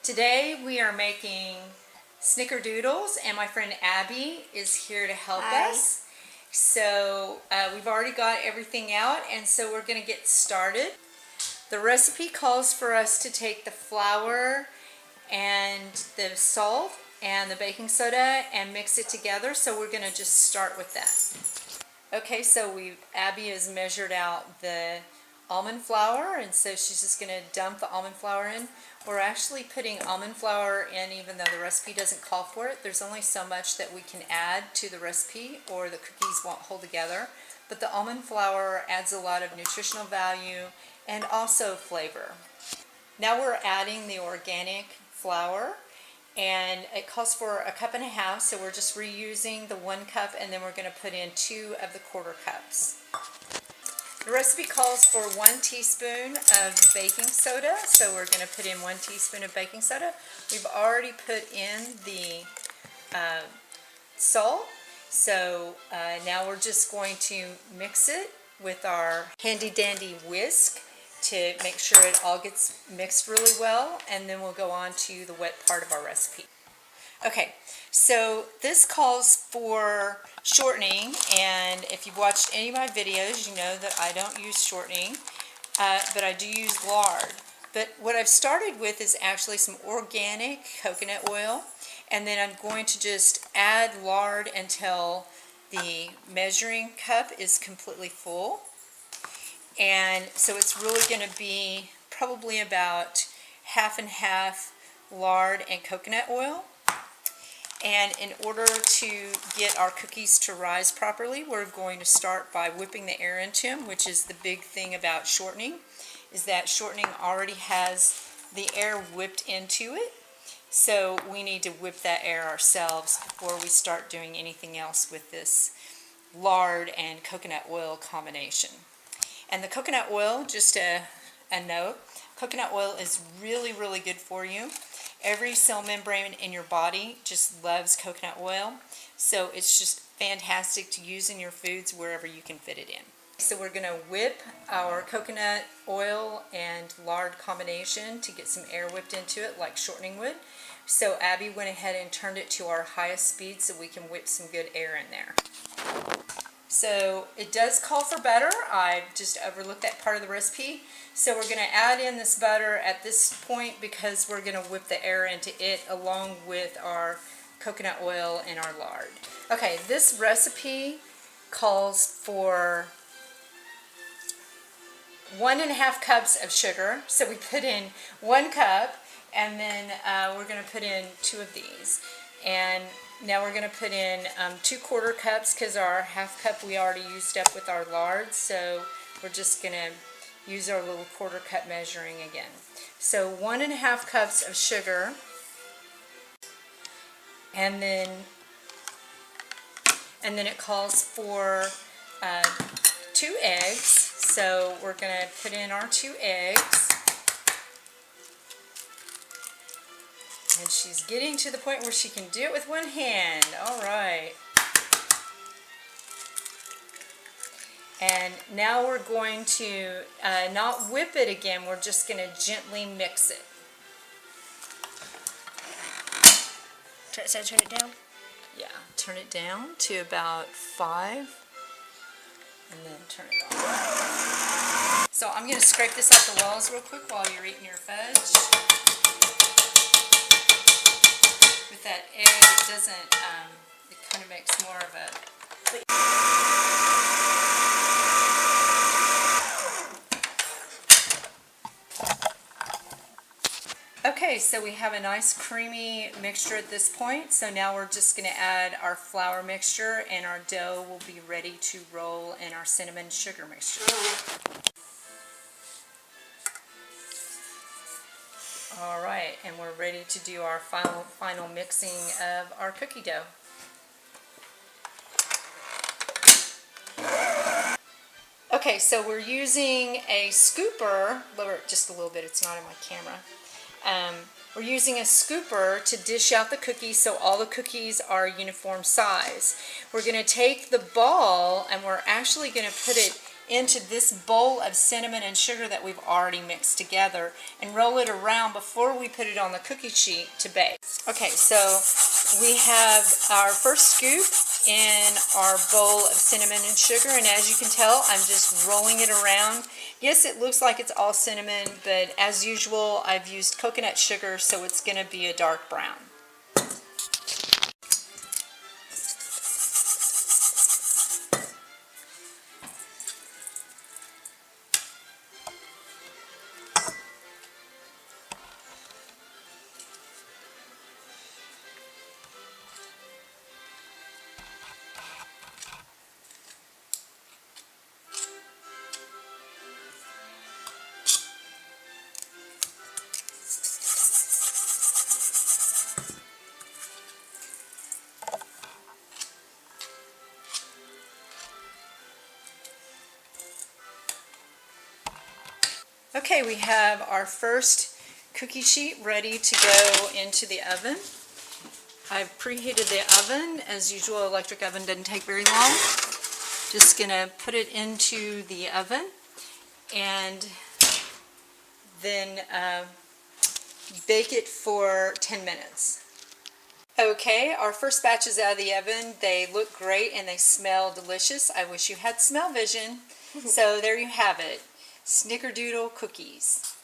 Today we are making Snickerdoodles, and my friend Abby is here to help Hi. us. So we've already got everything out, and so we're going to get started. The recipe calls for us to take the flour and the salt and the baking soda and mix it together, so we're going to just start with that. Okay, so Abby has measured out the almond flour, and so she's just going to dump the almond flour in. We're actually putting almond flour in even though the recipe doesn't call for it. There's only so much that we can add to the recipe or the cookies won't hold together. But the almond flour adds a lot of nutritional value and also flavor. Now we're adding the organic flour, and it calls for 1.5 cups, so we're just reusing the 1 cup, and then we're going to put in 2 of the 1/4 cups. The recipe calls for 1 teaspoon of baking soda, so we're going to put in 1 teaspoon of baking soda. We've already put in the salt, so now we're just going to mix it with our handy dandy whisk to make sure it all gets mixed really well, and then we'll go on to the wet part of our recipe. Okay, so this calls for shortening, and if you've watched any of my videos, you know that I don't use shortening, but I do use lard. But what I've started with is actually some organic coconut oil, and then I'm going to just add lard until the measuring cup is completely full. And so it's really going to be probably about half and half lard and coconut oil. And in order to get our cookies to rise properly, we're going to start by whipping the air into them, which is the big thing about shortening, is that shortening already has the air whipped into it. So we need to whip that air ourselves before we start doing anything else with this lard and coconut oil combination. And the coconut oil, just a note, coconut oil is really, really good for you. Every cell membrane in your body just loves coconut oil, so it's just fantastic to use in your foods wherever you can fit it in. So we're going to whip our coconut oil and lard combination to get some air whipped into it like shortening would. So Abby went ahead and turned it to our highest speed so we can whip some good air in there. So it does call for butter. I just overlooked that part of the recipe. So we're going to add in this butter at this point because we're going to whip the air into it along with our coconut oil and our lard. Okay, this recipe calls for 1.5 cups of sugar. So we put in 1 cup, and then we're going to put in 2 of these. And now we're going to put in 2 1/4 cups because our 1/2 cup we already used up with our lard. So we're just going to use our little 1/4 cup measuring again. So 1.5 cups of sugar, and then it calls for 2 eggs. So we're going to put in our 2 eggs. And she's getting to the point where she can do it with one hand. All right. And now we're going to not whip it again. We're just going to gently mix it. So turn it down? Yeah, turn it down to about 5. And then turn it off. So I'm going to scrape this off the walls real quick while you're eating your fudge. With that egg, it doesn't, it kind of makes more of a... Okay, so we have a nice creamy mixture at this point. So now we're just going to add our flour mixture, and our dough will be ready to roll in our cinnamon sugar mixture. All right, and we're ready to do our final mixing of our cookie dough. Okay, so we're using a scooper, lower it just a little bit, it's not in my camera. We're using a scooper to dish out the cookies so all the cookies are uniform size. We're going to take the ball and we're actually going to put it into this bowl of cinnamon and sugar that we've already mixed together and roll it around before we put it on the cookie sheet to bake. Okay, so we have our first scoop in our bowl of cinnamon and sugar, and as you can tell, I'm just rolling it around. Yes, it looks like it's all cinnamon, but as usual, I've used coconut sugar, so it's going to be a dark brown. Okay, we have our first cookie sheet ready to go into the oven. I've preheated the oven. As usual, electric oven doesn't take very long. Just gonna put it into the oven and then bake it for 10 minutes. Okay, our first batch is out of the oven. They look great and they smell delicious. I wish you had smell vision. So there you have it. Snickerdoodle cookies.